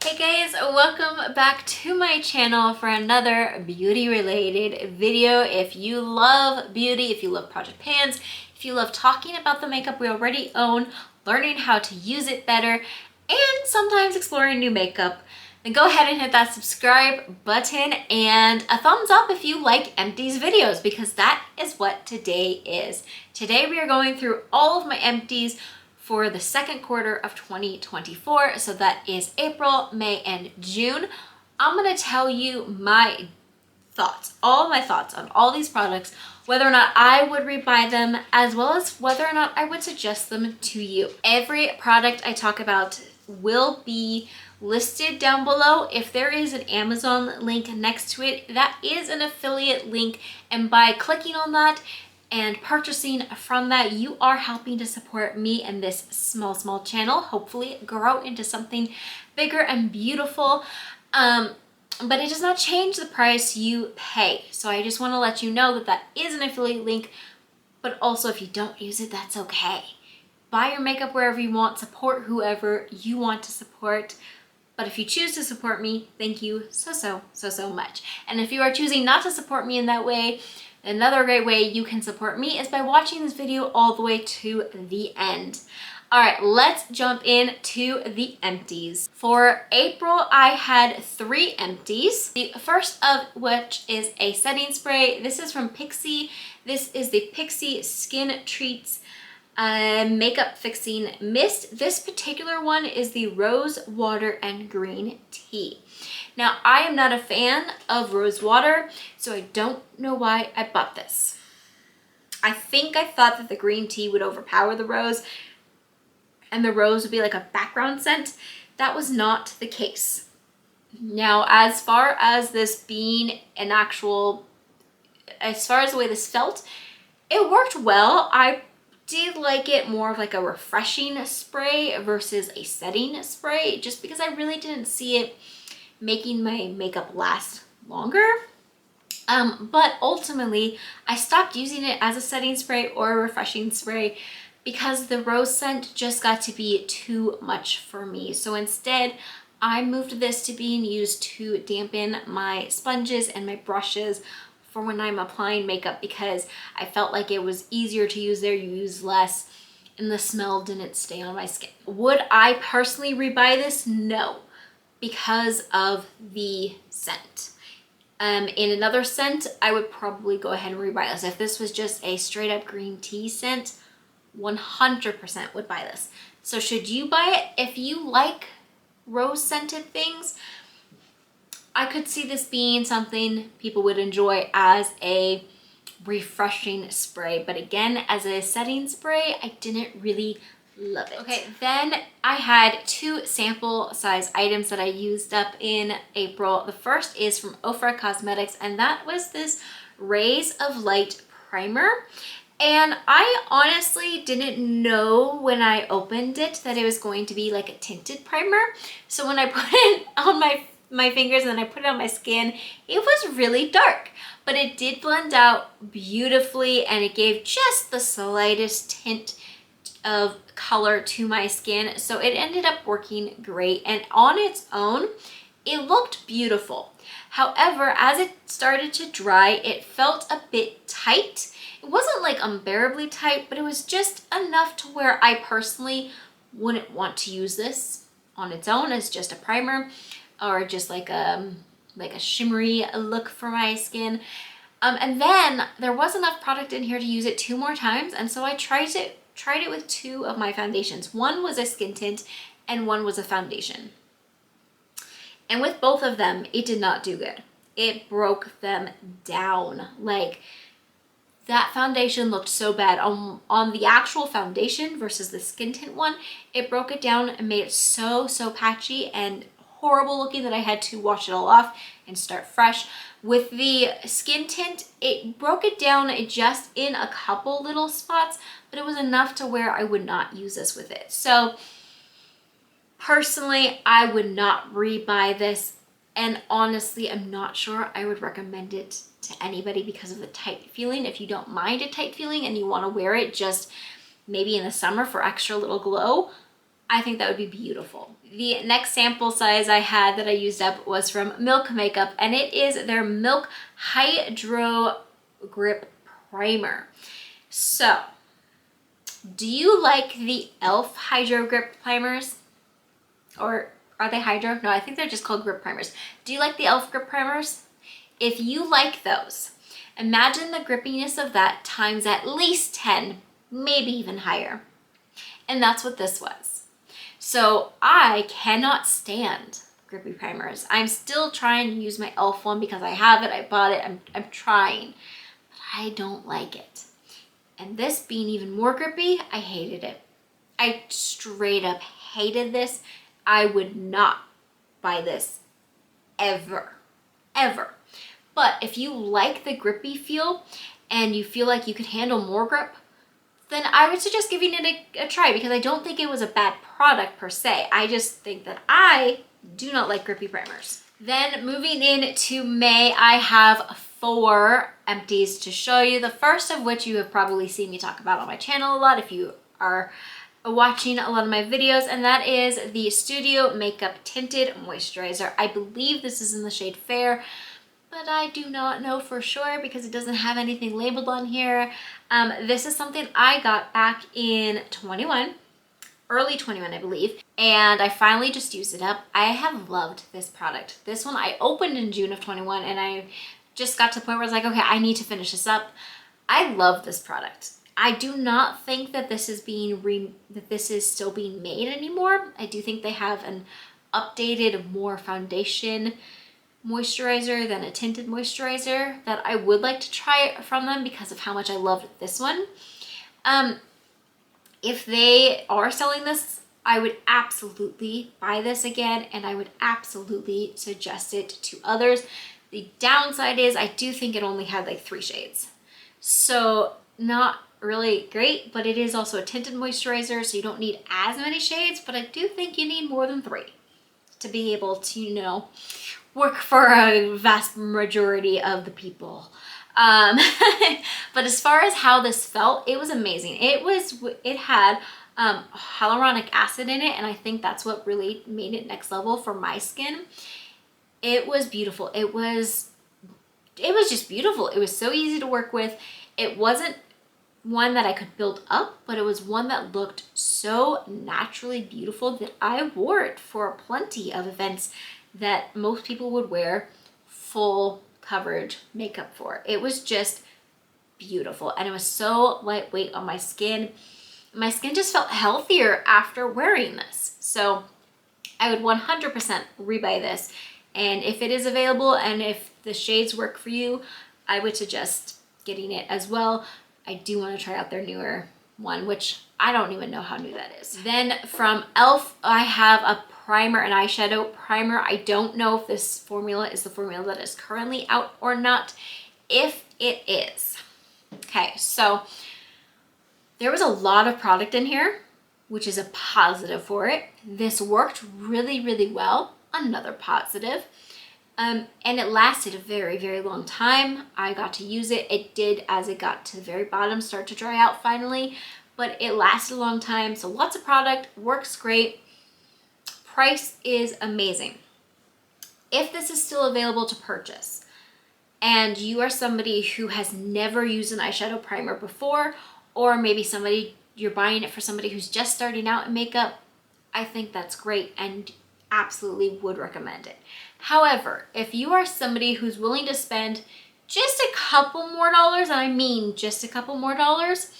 Hey guys, welcome back to my channel for another beauty related video. If you love beauty, if you love project pans, if you love talking about the makeup we already own, learning how to use it better, and sometimes exploring new makeup, then go ahead and hit that subscribe button and a thumbs up if you like Empties videos, because that is what today is. Today we are going through all of my empties for the second quarter of 2024. So that is April, May, and June. I'm gonna tell you my thoughts, all my thoughts on all these products, whether or not I would rebuy them, as well as whether or not I would suggest them to you. Every product I talk about will be listed down below. If there is an Amazon link next to it, that is an affiliate link, and by clicking on that and purchasing from that, you are helping to support me and this small channel, hopefully grow into something bigger and beautiful. But it does not change the price you pay. So I just want to let you know that that is an affiliate link, but also if you don't use it, that's okay. Buy your makeup wherever you want, support whoever you want to support. But if you choose to support me, thank you so much. And if you are choosing not to support me in that way, another great way you can support me is by watching this video all the way to the end. All right, let's jump into the empties. For April, I had 3 empties. The first of which is a setting spray. This is from Pixi. This is the Pixi Skin Treats Makeup Fixing Mist. This particular one is the Rose Water and Green Tea. Now, I am not a fan of rose water, so I don't know why I bought this. I think I thought that the green tea would overpower the rose and the rose would be like a background scent. That was not the case. Now, as far as this being an actual, as far as the way this felt, it worked well. I did like it more of like a refreshing spray versus a setting spray, just because I really didn't see it making my makeup last longer. But ultimately, I stopped using it as a setting spray or a refreshing spray because the rose scent just got to be too much for me. So instead, I moved this to being used to dampen my sponges and my brushes for when I'm applying makeup, because I felt like it was easier to use there, you use less, and the smell didn't stay on my skin. Would I personally rebuy this? No, because of the scent. In another scent, I would probably go ahead and rebuy this. If this was just a straight up green tea scent, 100% would buy this. So should you buy it? If you like rose scented things, I could see this being something people would enjoy as a refreshing spray. But again, as a setting spray, I didn't really love it. Okay, then I had 2 sample size items that I used up in April. The first is from OFRA Cosmetics, and that was this Rays of Light primer. And I honestly didn't know when I opened it that it was going to be like a tinted primer. So when I put it on my fingers and then I put it on my skin, it was really dark, but it did blend out beautifully and it gave just the slightest tint of color to my skin. So it ended up working great, and on its own, it looked beautiful. However, as it started to dry, it felt a bit tight. It wasn't like unbearably tight, but it was just enough to where I personally wouldn't want to use this on its own as just a primer or just like a shimmery look for my skin. And then there was enough product in here to use it 2 more times, and so I tried it with 2 of my foundations. One was a skin tint and one was a foundation. And with both of them, it did not do good. It broke them down. Like, that foundation looked so bad. On the actual foundation versus the skin tint one, it broke it down and made it so patchy and horrible looking that I had to wash it all off and start fresh. With the skin tint, it broke it down just in a couple little spots, but it was enough to where I would not use this with it. So personally, I would not rebuy this, and honestly, I'm not sure I would recommend it to anybody because of the tight feeling. If you don't mind a tight feeling and you want to wear it just maybe in the summer for extra little glow, I think that would be beautiful. The next sample size I had that I used up was from Milk Makeup, and it is their Milk Hydro Grip Primer. So, do you like the e.l.f. Hydro Grip Primers? Or are they Hydro? No, I think they're just called Grip Primers. Do you like the e.l.f. Grip Primers? If you like those, imagine the grippiness of that times at least 10, maybe even higher. And that's what this was. So I cannot stand grippy primers. I'm still trying to use my e.l.f. one because I have it, I bought it, I'm trying, but I don't like it. And this being even more grippy, I hated it. I straight up hated this. I would not buy this ever, ever. But if you like the grippy feel and you feel like you could handle more grip, then I would suggest giving it a try, because I don't think it was a bad product per se. I just think that I do not like grippy primers. Then moving into May, I have 4 empties to show you. The first of which you have probably seen me talk about on my channel a lot if you are watching a lot of my videos, and that is the Studio Makeup Tinted Moisturizer. I believe this is in the shade Fair, but I do not know for sure because it doesn't have anything labeled on here. This is something I got back in 21, early 21 I believe, and I finally just used it up. I have loved this product. This one I opened in June of 21, and I just got to the point where I was like, okay, I need to finish this up. I love this product. I do not think that this is still being made anymore. I do think they have an updated, more foundation moisturizer than a tinted moisturizer that I would like to try from them because of how much I loved this one. If they are selling this, I would absolutely buy this again, and I would absolutely suggest it to others. The downside is I do think it only had like 3 shades. So not really great, but it is also a tinted moisturizer, so you don't need as many shades, but I do think you need more than 3 to be able to, you know, work for a vast majority of the people. But as far as how this felt, it was amazing. It had hyaluronic acid in it, and I think that's what really made it next level for my skin. It was beautiful. It was just beautiful. It was so easy to work with. It wasn't one that I could build up, but it was one that looked so naturally beautiful that I wore it for plenty of events that most people would wear full coverage makeup for. It was just beautiful, and it was so lightweight on my skin. My skin just felt healthier after wearing this. So I would 100% rebuy this. And if it is available and if the shades work for you, I would suggest getting it as well. I do want to try out their newer one, which I don't even know how new that is. Then from e.l.f., I have a primer, an eyeshadow primer. I don't know if this formula is the formula that is currently out or not. If it is, okay, so there was a lot of product in here, which is a positive for it. This worked really, really well, another positive. And it lasted a very, very long time. I got to use it. It did, as it got to the very bottom, start to dry out finally, but it lasted a long time. So lots of product, works great. Price is amazing. If this is still available to purchase and you are somebody who has never used an eyeshadow primer before, or maybe you're buying it for somebody who's just starting out in makeup, I think that's great and absolutely would recommend it. However, if you are somebody who's willing to spend just a couple more dollars, and I mean just a couple more dollars,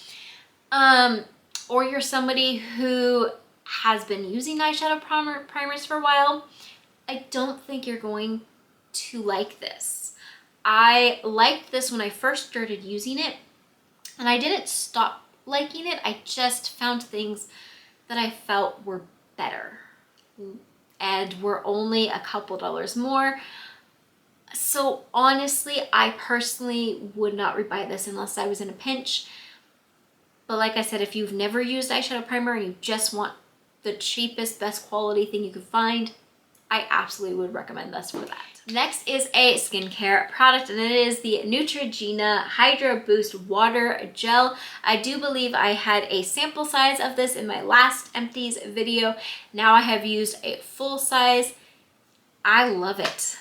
or you're somebody who has been using eyeshadow primers for a while, I don't think you're going to like this. I liked this when I first started using it, and I didn't stop liking it. I just found things that I felt were better and were only a couple dollars more. So honestly, I personally would not rebuy this unless I was in a pinch. But like I said, if you've never used eyeshadow primer and you just want the cheapest, best quality thing you could find, I absolutely would recommend this for that. Next is a skincare product, and it is the Neutrogena Hydra Boost Water Gel. I do believe I had a sample size of this in my last Empties video. Now I have used a full size. I love it.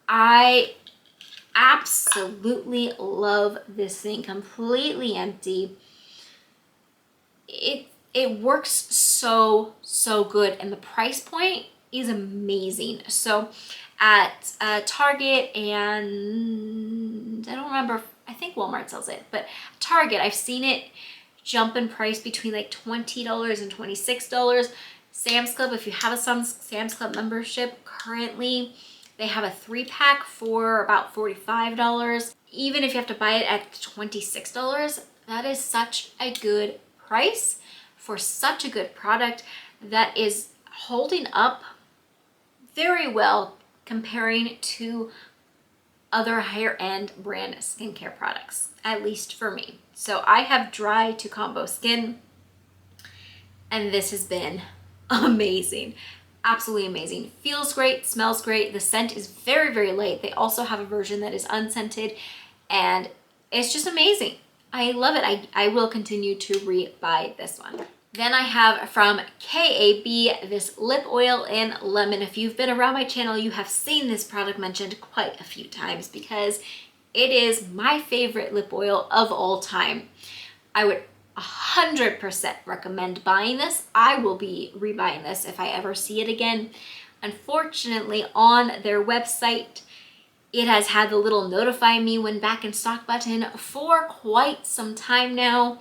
I absolutely love this thing. Completely empty. It works so good, and the price point is amazing. So at Target, and I don't remember, I think Walmart sells it, but Target, I've seen it jump in price between like $20 and $26. Sam's Club, if you have a Sam's Club membership currently, they have a 3-pack for about $45. Even if you have to buy it at $26, that is such a good price for such a good product that is holding up very well comparing to other higher end brand skincare products, at least for me. So I have dry to combo skin, and this has been amazing. Absolutely amazing. Feels great, smells great. The scent is very light. They also have a version that is unscented, and it's just amazing. I love it. I will continue to re-buy this one. Then I have from KAB this lip oil in lemon. If you've been around my channel, you have seen this product mentioned quite a few times because it is my favorite lip oil of all time. I would 100% recommend buying this. I will be rebuying this if I ever see it again. Unfortunately, on their website, it has had the little notify me when back in stock button for quite some time now.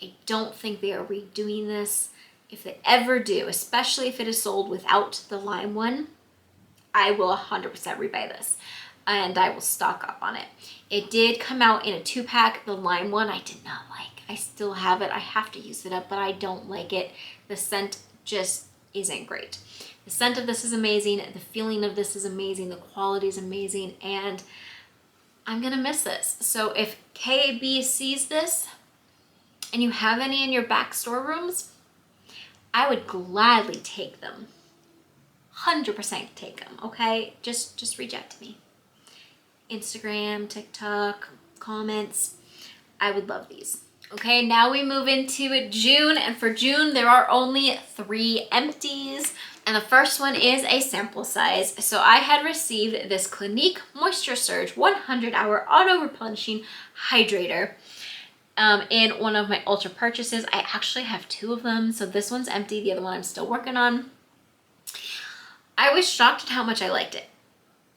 I don't think they are redoing this. If they ever do, especially if it is sold without the lime one, I will 100% rebuy this and I will stock up on it. It did come out in a 2-pack. The lime one I did not like. I still have it. I have to use it up, but I don't like it. The scent just isn't great. The scent of this is amazing. The feeling of this is amazing. The quality is amazing, and I'm gonna miss this. So if KAB sees this and you have any in your back storerooms, I would gladly take them. 100% take them, okay? Just reach out to me. Instagram, TikTok, comments. I would love these. Okay, now we move into June, and for June there are only 3 empties, and the first one is a sample size. So I had received this Clinique Moisture Surge 100-hour auto replenishing hydrator in one of my Ultra purchases. I actually have 2 of them, so this one's empty, the other one I'm still working on. I was shocked at how much I liked it.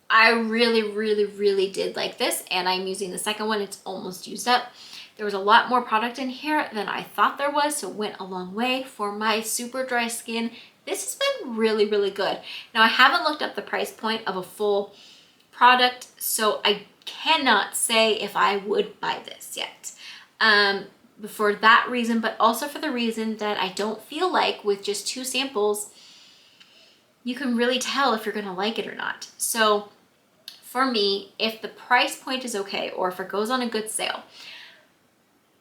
I really did like this, and I'm using the second one. It's almost used up. There was a lot more product in here than I thought there was, so it went a long way. For my super dry skin, this has been really good. Now, I haven't looked up the price point of a full product, so I cannot say if I would buy this yet. For that reason, but also for the reason that I don't feel like with just 2 samples, you can really tell if you're gonna like it or not. So for me, if the price point is okay, or if it goes on a good sale,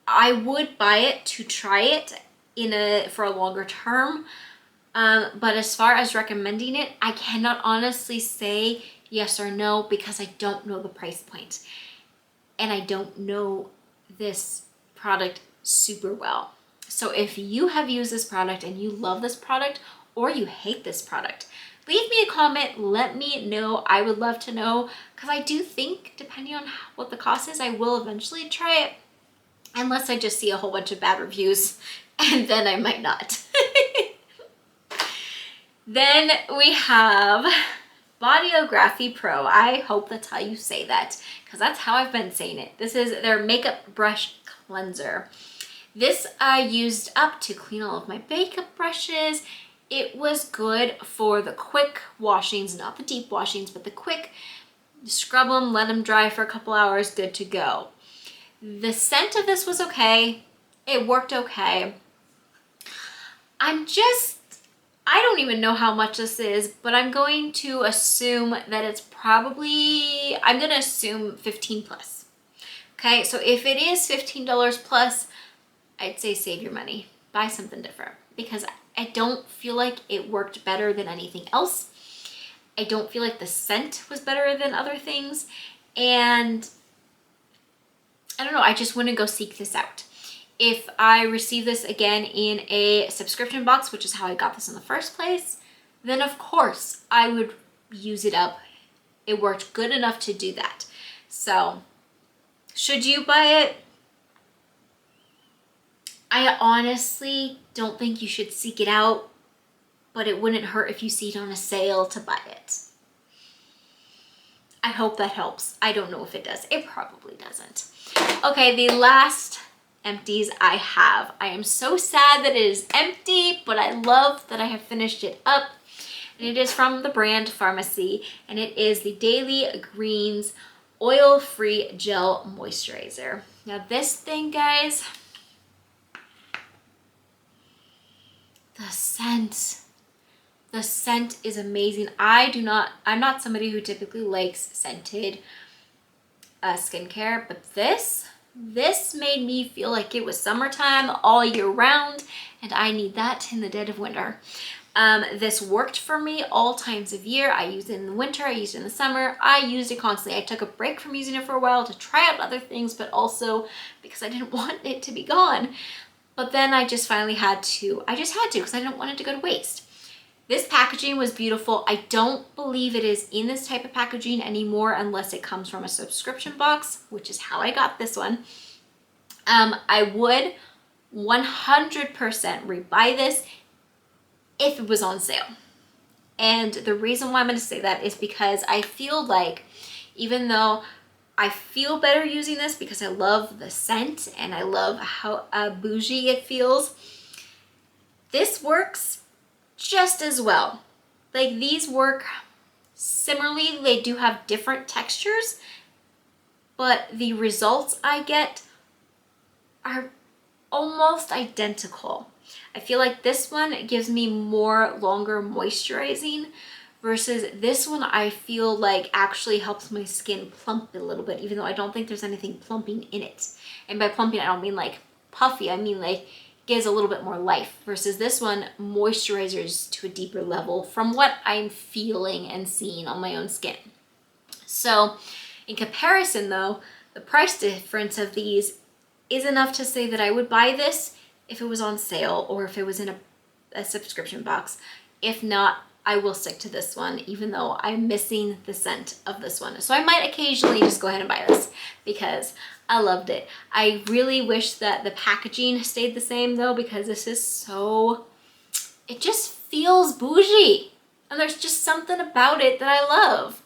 I would buy it to try it for a longer term. But as far as recommending it, I cannot honestly say yes or no because I don't know the price point. And I don't know this product super well. So if you have used this product and you love this product or you hate this product, leave me a comment, let me know. I would love to know, because I do think, depending on what the cost is, I will eventually try it, unless I just see a whole bunch of bad reviews, and then I might not. Then we have Bodyography Pro. I hope that's how you say that, because that's how I've been saying it. This is their makeup brush cleanser. This I used up to clean all of my makeup brushes. It was good for the quick washings, not the deep washings, but the quick. Scrub them, let them dry for a couple hours, good to go. The scent of this was okay. It worked okay. I don't even know how much this is, but I'm going to assume that it's probably, I'm gonna assume 15 plus. Okay, so if it is $15 plus, I'd say save your money. Buy something different, because I don't feel like it worked better than anything else. I don't feel like the scent was better than other things. And I don't know, I just wouldn't go seek this out. If I receive this again in a subscription box, which is how I got this in the first place, then of course I would use it up. It worked good enough to do that. So should you buy it? I honestly don't think you should seek it out, but it wouldn't hurt if you see it on a sale to buy it. I hope that helps. I don't know if it does. It probably doesn't. Okay, the last Empties I have. I am so sad that it is empty, but I love that I have finished it up. And it is from the brand Pharmacy, and it is the Daily Greens Oil-Free Gel Moisturizer. Now this thing, guys, the scent is amazing. I'm not somebody who typically likes scented skincare, but this made me feel like it was summertime all year round, and I need that in the dead of winter. This worked for me all times of year. I used it in the winter, I used it in the summer, I used it constantly. I took a break from using it for a while to try out other things, but also because I didn't want it to be gone. But then I just finally had to, because I didn't want it to go to waste. This packaging was beautiful. I don't believe it is in this type of packaging anymore unless it comes from a subscription box, which is how I got this one. I would 100% rebuy this if it was on sale. And the reason why I'm going to say that is because I feel like, even though I feel better using this because I love the scent and I love how bougie it feels, this works just as well. Like, these work similarly. They do have different textures, but the results I get are almost identical. I feel like this one gives me longer moisturizing versus this one I feel like actually helps my skin plump a little bit, even though I don't think there's anything plumping in it. And by plumping, I don't mean like puffy, I mean like gives a little bit more life, versus this one moisturizes to a deeper level from what I'm feeling and seeing on my own skin. So in comparison though, the price difference of these is enough to say that I would buy this if it was on sale or if it was in a subscription box. If not, I will stick to this one, even though I'm missing the scent of this one. So I might occasionally just go ahead and buy this because I loved it. I really wish that the packaging stayed the same though, because this is so, it just feels bougie. And there's just something about it that I love.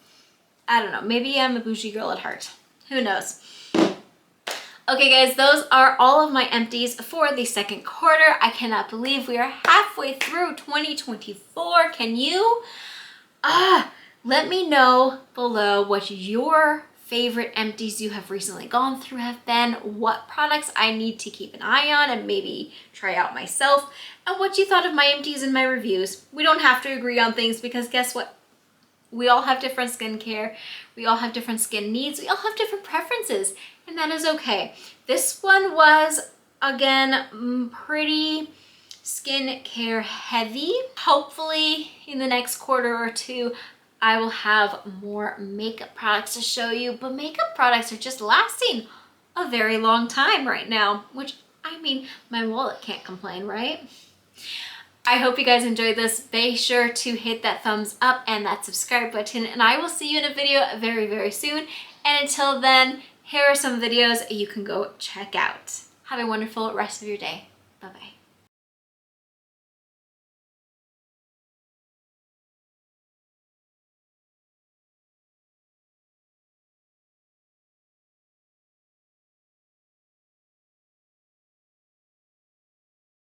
I don't know, maybe I'm a bougie girl at heart. Who knows? Okay guys, those are all of my empties for the second quarter. I cannot believe we are halfway through 2024. Can you? Let me know below what your favorite empties you have recently gone through have been, what products I need to keep an eye on and maybe try out myself, and what you thought of my empties and my reviews. We don't have to agree on things because guess what? We all have different skincare. We all have different skin needs. We all have different preferences, and that is okay. This one was, again, pretty skincare heavy. Hopefully in the next quarter or two, I will have more makeup products to show you, but makeup products are just lasting a very long time right now, which, I mean, my wallet can't complain, right? I hope you guys enjoyed this. Be sure to hit that thumbs up and that subscribe button, and I will see you in a video very, very soon. And until then, here are some videos you can go check out. Have a wonderful rest of your day. Bye-bye.